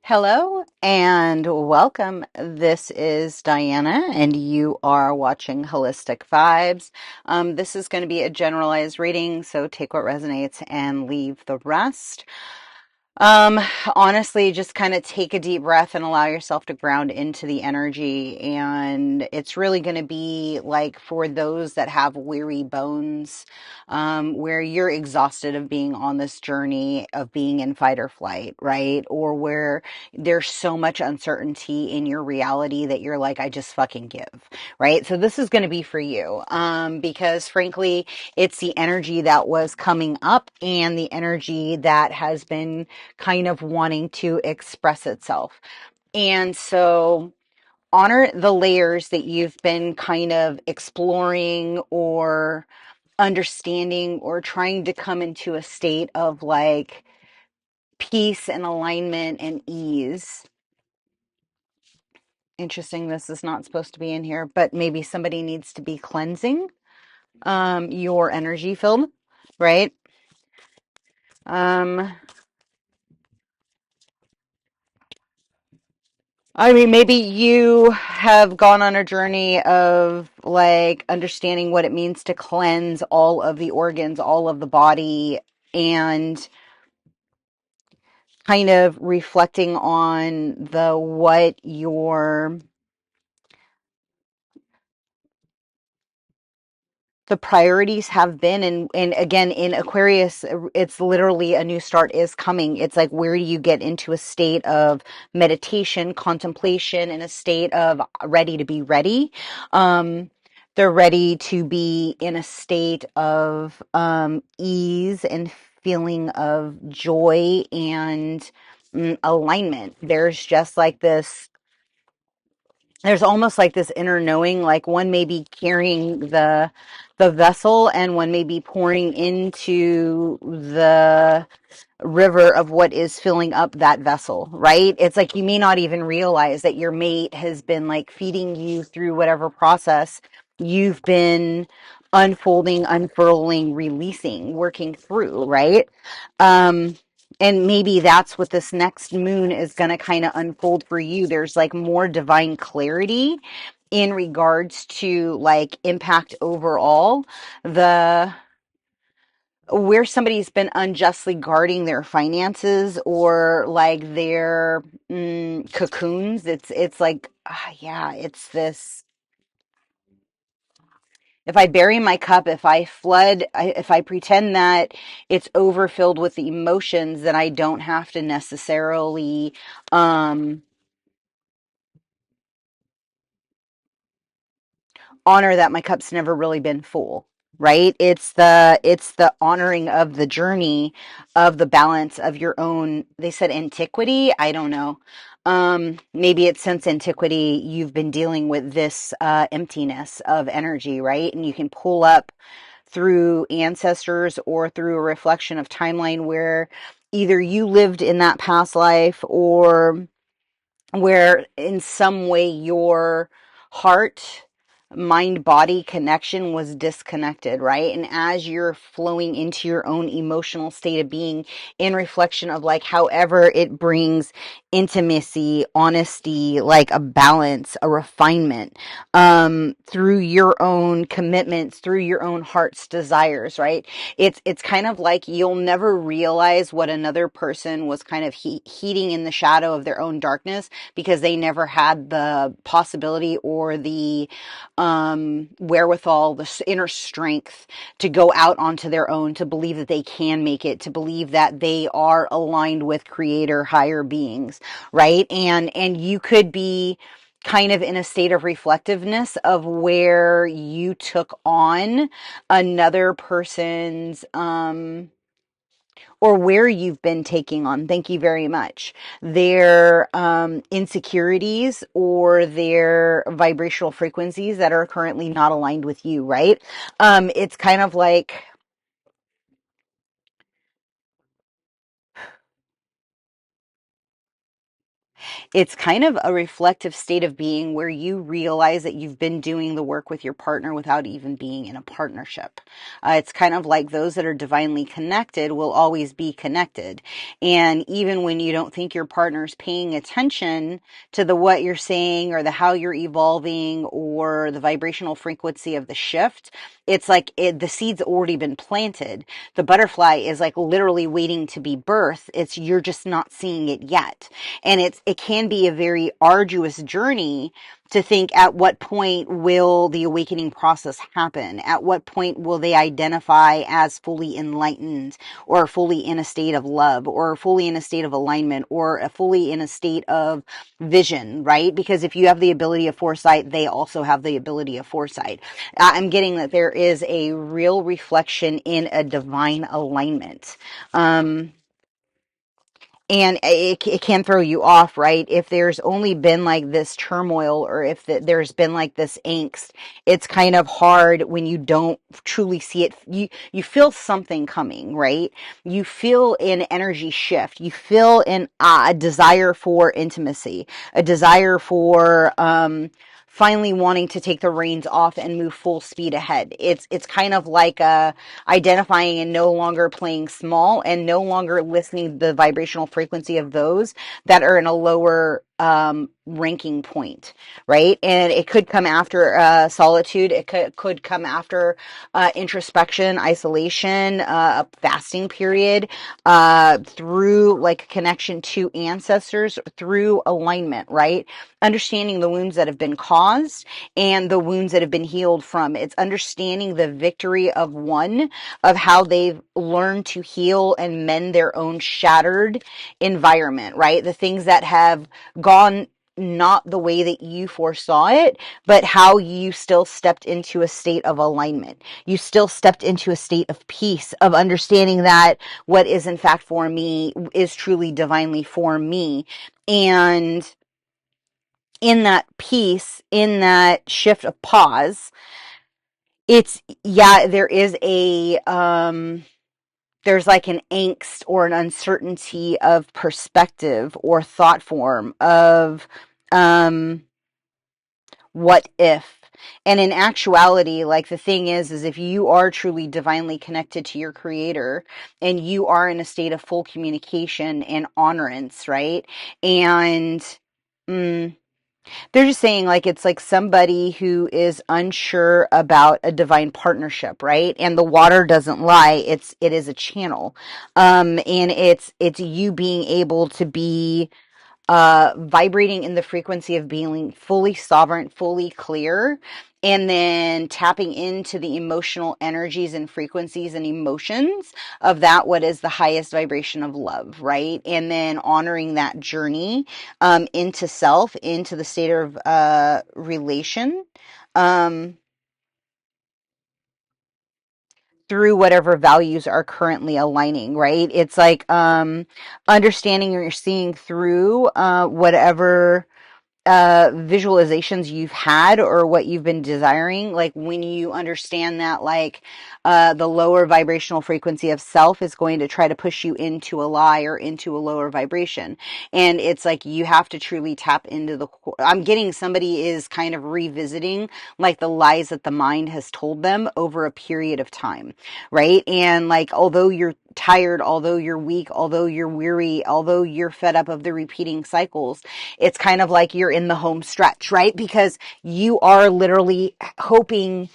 Hello and welcome. This is Diana, and you are watching Holistic Vibes. This is going to be a generalized reading, so take what resonates and leave the rest. Um, Honestly, just kind of take a deep breath and allow yourself to ground into the energy. And it's really going to be like for those that have weary bones, where you're exhausted of being on this journey of being in fight or flight, right? Or where there's so much uncertainty in your reality that you're like, I just fucking give, right? So this is going to be for you, because frankly, it's the energy that was coming up and the energy that has been kind of wanting to express itself. And so honor the layers that you've been kind of exploring or understanding or trying to come into a state of like peace and alignment and ease. Interesting, this is not supposed to be in here, but maybe somebody needs to be cleansing your energy field, right? I mean, maybe you have gone on a journey of like understanding what it means to cleanse all of the organs, all of the body, and kind of reflecting on what the priorities have been. And again, in Aquarius, it's literally a new start is coming. It's like, where do you get into a state of meditation, contemplation, in a state of ready to be ready? They're ready to be in a state of ease and feeling of joy and alignment. There's almost like this inner knowing, like one may be carrying the vessel and one may be pouring into the river of what is filling up that vessel, right? It's like you may not even realize that your mate has been like feeding you through whatever process you've been unfolding, unfurling, releasing, working through, right? Um, and maybe that's what this next moon is going to kind of unfold for you. There's like more divine clarity in regards to like impact overall. The Where somebody's been unjustly guarding their finances or like their cocoons, it's like yeah, it's this. If I bury my cup, if I flood, if I pretend that it's overfilled with the emotions, then I don't have to necessarily honor that my cup's never really been full, right? It's the honoring of the journey, of the balance of your own. They said antiquity, I don't know. Maybe it's since antiquity you've been dealing with this emptiness of energy, right? And you can pull up through ancestors or through a reflection of timeline where either you lived in that past life or where in some way your heart mind body connection was disconnected, right? And as you're flowing into your own emotional state of being in reflection of like however it brings intimacy, honesty, like a balance, a refinement, through your own commitments, through your own heart's desires, right? It's kind of like you'll never realize what another person was kind of heating in the shadow of their own darkness because they never had the possibility or the wherewithal, the inner strength to go out onto their own, to believe that they can make it, to believe that they are aligned with creator, higher beings, right? And you could be kind of in a state of reflectiveness of where you took on another person's or where you've been taking on, thank you very much, their insecurities or their vibrational frequencies that are currently not aligned with you, right? It's kind of like It's kind of a reflective state of being where you realize that you've been doing the work with your partner without even being in a partnership. It's kind of like those that are divinely connected will always be connected. And even when you don't think your partner's paying attention to the what you're saying or the how you're evolving or the vibrational frequency of the shift, it's like the seed's already been planted. The butterfly is like literally waiting to be birthed. It's you're just not seeing it yet. And it can be a very arduous journey to think at what point will the awakening process happen? At what point will they identify as fully enlightened or fully in a state of love or fully in a state of alignment or fully in a state of vision, right? Because if you have the ability of foresight, they also have the ability of foresight. I'm getting that there is a real reflection in a divine alignment. And it can throw you off, right? If there's only been like this turmoil or if there's been like this angst, it's kind of hard when you don't truly see it. You feel something coming, right? You feel an energy shift. You feel a desire for intimacy, a desire for, finally wanting to take the reins off and move full speed ahead. It's kind of like identifying and no longer playing small and no longer listening to the vibrational frequency of those that are in a lower ranking point, right? And it could come after solitude. It could come after introspection, isolation, a fasting period, through like a connection to ancestors, through alignment, right? Understanding the wounds that have been caused and the wounds that have been healed from. It's understanding the victory of one, of how they've learned to heal and mend their own shattered environment, right? The things that have gone not the way that you foresaw it, but how you still stepped into a state of alignment. You still stepped into a state of peace, of understanding that what is in fact for me is truly divinely for me. And in that peace, in that shift of pause, there is there's like an angst or an uncertainty of perspective or thought form of, what if? And in actuality, like the thing is if you are truly divinely connected to your creator and you are in a state of full communication and honorance, right? And, they're just saying like it's like somebody who is unsure about a divine partnership, right? And the water doesn't lie. It is a channel. And it's you being able to be vibrating in the frequency of being fully sovereign, fully clear, and then tapping into the emotional energies and frequencies and emotions of that what is the highest vibration of love, right? And then honoring that journey into self, into the state of relation, through whatever values are currently aligning, right? It's like understanding or seeing through whatever visualizations you've had or what you've been desiring. Like when you understand that like the lower vibrational frequency of self is going to try to push you into a lie or into a lower vibration, and it's like you have to truly tap into the I'm getting somebody is kind of revisiting like the lies that the mind has told them over a period of time, right? And like although you're tired, although you're weak, although you're weary, although you're fed up of the repeating cycles, it's kind of like you're in the home stretch, right? Because you are literally helping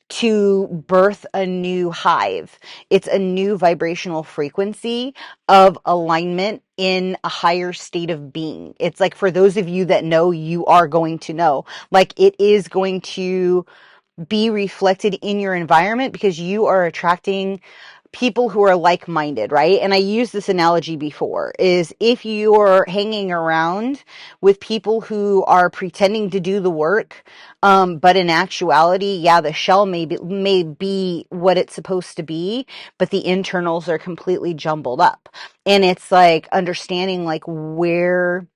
to birth a new hive. It's a new vibrational frequency of alignment in a higher state of being. It's like for those of you that know, you are going to know, like it is going to be reflected in your environment because you are attracting people who are like-minded, right? And I used this analogy before, is if you're hanging around with people who are pretending to do the work, but in actuality, yeah, the shell may be what it's supposed to be, but the internals are completely jumbled up. And it's like understanding like where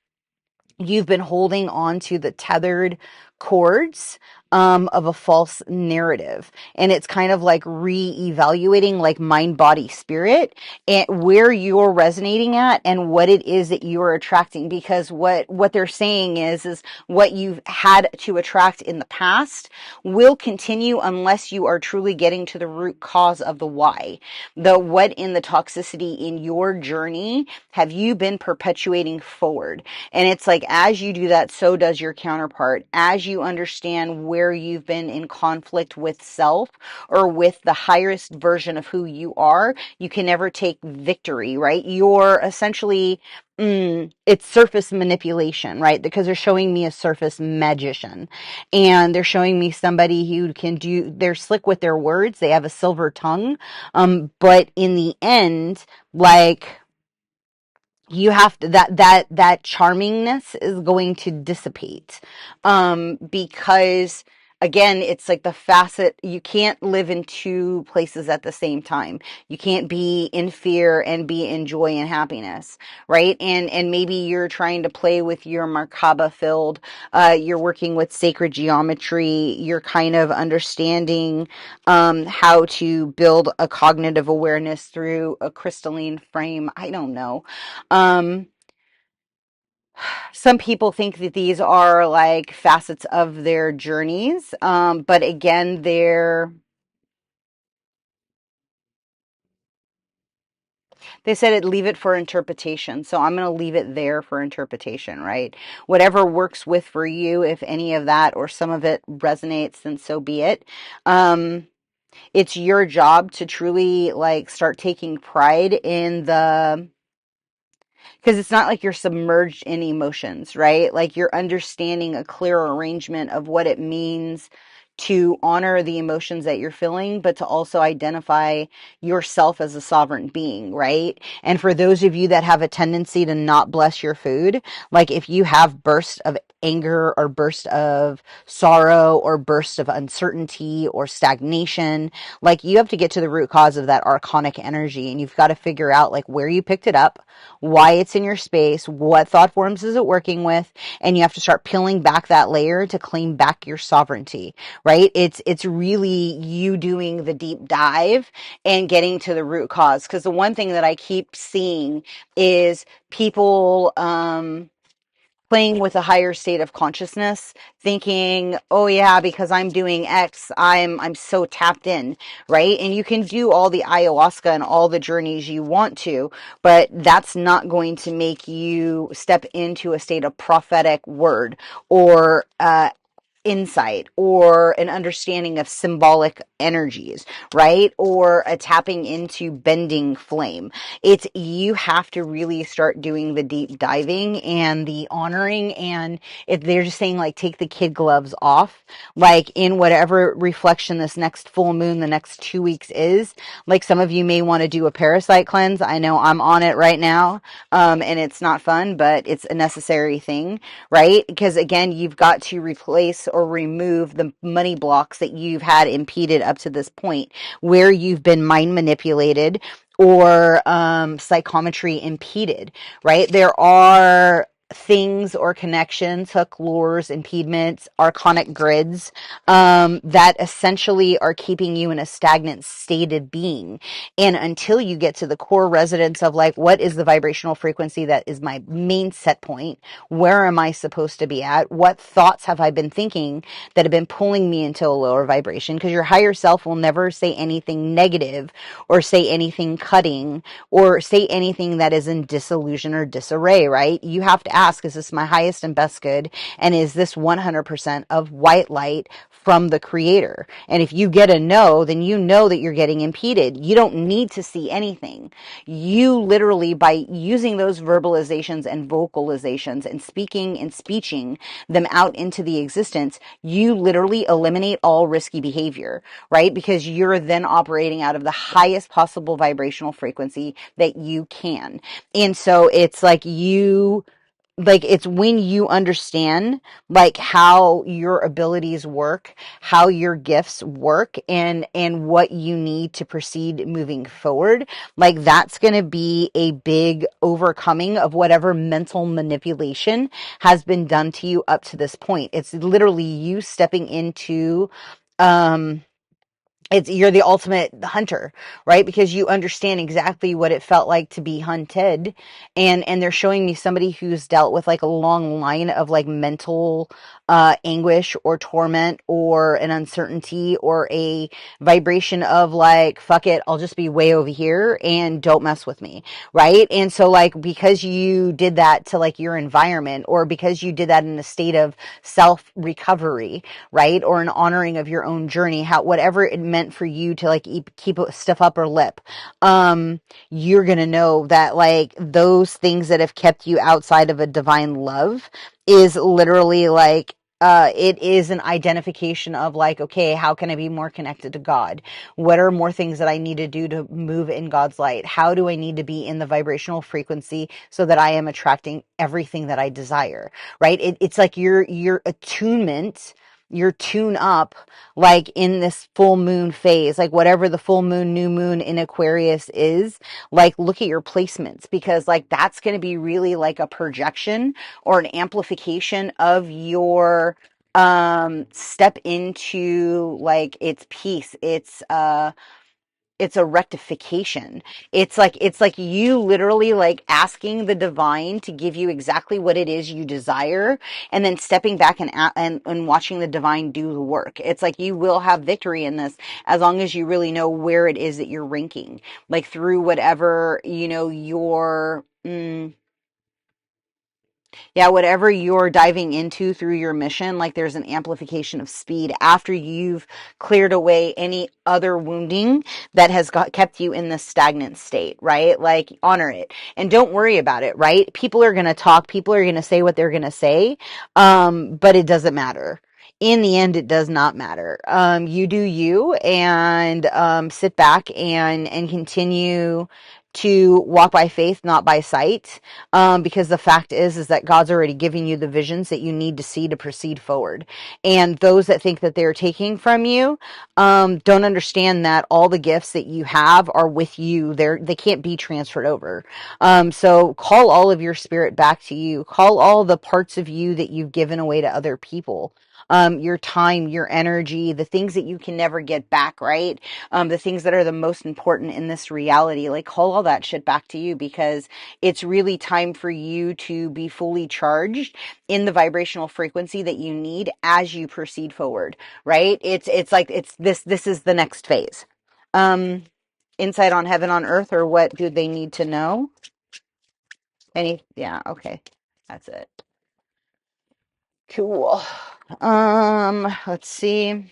you've been holding on to the tethered cords of a false narrative. And it's kind of like re-evaluating like mind, body, spirit, and where you're resonating at and what it is that you're attracting. Because what they're saying is what you've had to attract in the past will continue unless you are truly getting to the root cause of the why. The what in the toxicity in your journey have you been perpetuating forward? And it's like, as you do that, so does your counterpart. As you understand where you've been in conflict with self or with the highest version of who you are, you can never take victory, right? You're essentially, it's surface manipulation, right? Because they're showing me a surface magician, and they're showing me somebody who can they're slick with their words. They have a silver tongue. But in the end, like, you have to, that charmingness is going to dissipate, because again, it's like the facet, you can't live in two places at the same time. You can't be in fear and be in joy and happiness, right? And maybe you're trying to play with your Merkaba field, you're working with sacred geometry, you're kind of understanding how to build a cognitive awareness through a crystalline frame. I don't know. um some people think that these are like facets of their journeys, but again, they said it, leave it for interpretation, so I'm going to leave it there for interpretation, right? Whatever works with for you, if any of that or some of it resonates, then so be it. It's your job to truly like start taking pride in the, because it's not like you're submerged in emotions, right? Like, you're understanding a clear arrangement of what it means to honor the emotions that you're feeling, but to also identify yourself as a sovereign being, right? And for those of you that have a tendency to not bless your food, like if you have bursts of anger or burst of sorrow or burst of uncertainty or stagnation, like, you have to get to the root cause of that archonic energy, and you've got to figure out like where you picked it up, why it's in your space, what thought forms is it working with, and you have to start peeling back that layer to claim back your sovereignty, right? It's really you doing the deep dive and getting to the root cause. Because the one thing that I keep seeing is people playing with a higher state of consciousness, thinking, oh yeah, because I'm doing X, I'm so tapped in, right? And you can do all the ayahuasca and all the journeys you want to, but that's not going to make you step into a state of prophetic word or insight or an understanding of symbolic energies, right? Or a tapping into bending flame. It's, you have to really start doing the deep diving and the honoring. And if they're just saying like, take the kid gloves off, like in whatever reflection this next full moon, the next 2 weeks is, like, some of you may want to do a parasite cleanse. I know I'm on it right now. And it's not fun, but it's a necessary thing, right? Because again, you've got to replace or remove the money blocks that you've had impeded up to this point, where you've been mind manipulated or psychometry impeded, right? There are things or connections, hook, lures, impediments, archonic grids, that essentially are keeping you in a stagnant state of being. And until you get to the core resonance of like, what is the vibrational frequency that is my main set point? Where am I supposed to be at? What thoughts have I been thinking that have been pulling me into a lower vibration? Because your higher self will never say anything negative or say anything cutting or say anything that is in disillusion or disarray, right? You have to ask, is this my highest and best good? And is this 100% of white light from the creator? And if you get a no, then you know that you're getting impeded. You don't need to see anything. You literally, by using those verbalizations and vocalizations and speaking and speeching them out into the existence, you literally eliminate all risky behavior, right? Because you're then operating out of the highest possible vibrational frequency that you can. And so it's like you like it's when you understand like how your abilities work, how your gifts work, and what you need to proceed moving forward. Like that's going to be a big overcoming of whatever mental manipulation has been done to you up to this point. It's literally you stepping into um you're the ultimate hunter, right? Because you understand exactly what it felt like to be hunted. And they're showing me somebody who's dealt with like a long line of like mental anguish or torment or an uncertainty or a vibration of like, fuck it, I'll just be way over here and don't mess with me, right? And so like because you did that to like your environment, or because you did that in a state of self recovery, right? Or an honoring of your own journey, how, whatever it meant for you to like keep stuff up her lip. You're going to know that like those things that have kept you outside of a divine love is literally like, it is an identification of like, okay, how can I be more connected to God? What are more things that I need to do to move in God's light? How do I need to be in the vibrational frequency so that I am attracting everything that I desire? Right? It's like your attunement, your tune up, like in this full moon phase, like whatever the full moon, new moon in Aquarius is, like look at your placements, because like that's going to be really like a projection or an amplification of your step into like its peace, it's a rectification. It's like you literally like asking the divine to give you exactly what it is you desire, and then stepping back and watching the divine do the work. It's like you will have victory in this as long as you really know where it is that you're ranking, like through whatever, your yeah, whatever you're diving into through your mission, like there's an amplification of speed after you've cleared away any other wounding that has kept you in this stagnant state, right? Like honor it and don't worry about it, right? People are going to talk, people are going to say what they're going to say, but it doesn't matter. In the end, it does not matter. You do you, and sit back and continue to walk by faith, not by sight, because the fact is that God's already giving you the visions that you need to see to proceed forward. And those that think that they're taking from you, don't understand that all the gifts that you have are with you. They can't be transferred over. So call all of your spirit back to you. Call all the parts of you that you've given away to other people. Your time, your energy, the things that you can never get back, right? The things that are the most important in this reality, like call all that shit back to you, because it's really time for you to be fully charged in the vibrational frequency that you need as you proceed forward, right? It's like this is the next phase. Insight on heaven on earth, or what do they need to know? Yeah, okay. That's it. Cool. Let's see.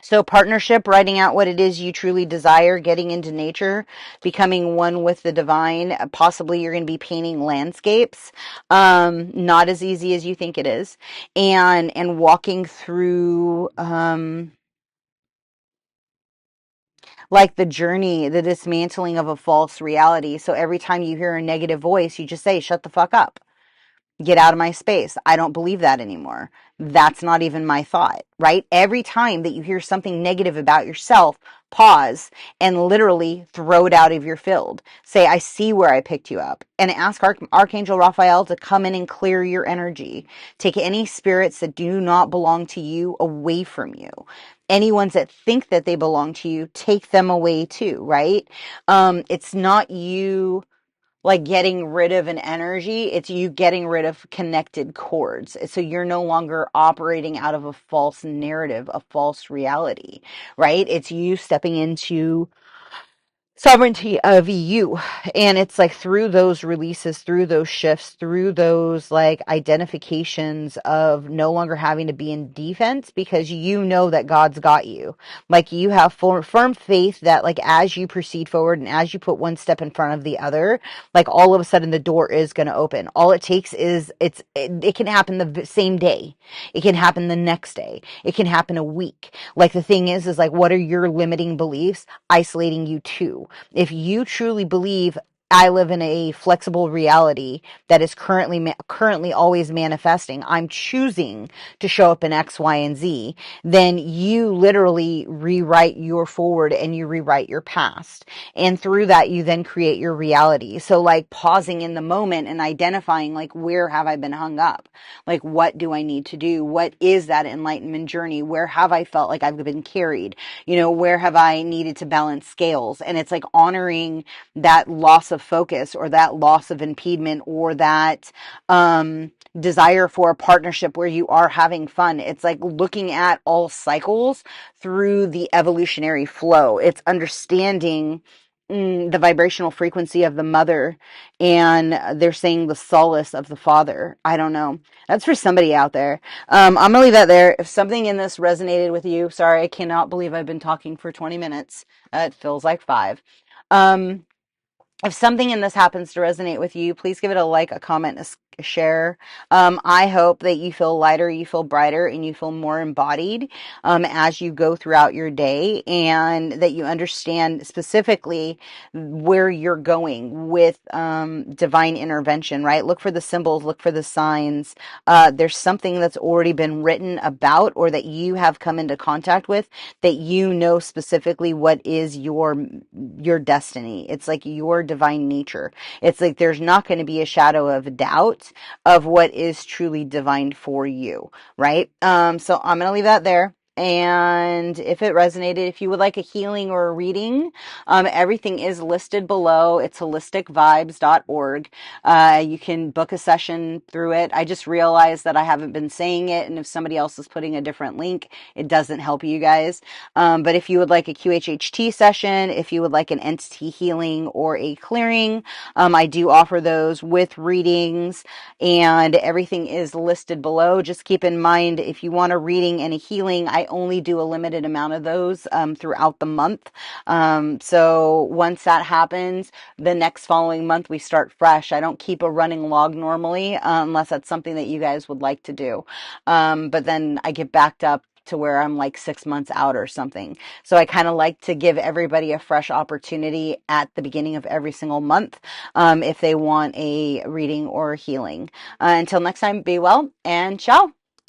So partnership, writing out what it is you truly desire, getting into nature, becoming one with the divine. Possibly you're going to be painting landscapes. Not as easy as you think it is. And walking through, like the journey, the dismantling of a false reality. So every time you hear a negative voice, you just say, shut the fuck up. Get out of my space. I don't believe that anymore. That's not even my thought, right? Every time that you hear something negative about yourself, pause and literally throw it out of your field. Say, I see where I picked you up, and ask Archangel Raphael to come in and clear your energy. Take any spirits that do not belong to you away from you. Any ones that think that they belong to you, take them away too, right? It's not you like getting rid of an energy, it's you getting rid of connected cords. So you're no longer operating out of a false narrative, a false reality, right? It's you stepping into sovereignty of you. And it's like through those releases, through those shifts, through those like identifications of no longer having to be in defense, because you know that God's got you. Like you have firm faith that like as you proceed forward and as you put one step in front of the other, like all of a sudden the door is going to open. All it takes is it can happen the same day. It can happen the next day. It can happen a week. Like the thing is like, what are your limiting beliefs isolating you to? If you truly believe I live in a flexible reality that is currently always manifesting. I'm choosing to show up in X, Y, and Z. Then you literally rewrite your forward and you rewrite your past. And through that, you then create your reality. So like pausing in the moment and identifying like, where have I been hung up? Like, what do I need to do? What is that enlightenment journey? Where have I felt like I've been carried? Where have I needed to balance scales? And it's like honoring that loss of focus or that loss of impediment or that desire for a partnership where you are having fun. It's like looking at all cycles through the evolutionary flow. It's understanding the vibrational frequency of the mother, and they're saying the solace of the father. I don't know. That's for somebody out there. I'm gonna leave that there. If something in this resonated with you, sorry, I cannot believe I've been talking for 20 minutes. It feels like 5. Um, if something in this happens to resonate with you, please give it a like, a comment, a share. I hope that you feel lighter, you feel brighter, and you feel more embodied as you go throughout your day, and that you understand specifically where you're going with divine intervention, right? Look for the symbols, look for the signs. There's something that's already been written about or that you have come into contact with that you know specifically what is your destiny. It's like your divine nature. It's like there's not going to be a shadow of doubt of what is truly divine for you, right? So I'm going to leave that there. And if it resonated, if you would like a healing or a reading, everything is listed below. It's HolisticVibes.org. You can book a session through it. I just realized that I haven't been saying it, and if somebody else is putting a different link, it doesn't help you guys. But if you would like a QHHT session, if you would like an entity healing or a clearing, I do offer those with readings, and everything is listed below. Just keep in mind, if you want a reading and a healing, I only do a limited amount of those throughout the month. So once that happens, the next following month we start fresh. I don't keep a running log normally unless that's something that you guys would like to do. But then I get backed up to where I'm like 6 months out or something. So I kind of like to give everybody a fresh opportunity at the beginning of every single month if they want a reading or healing. Until next time, be well and ciao.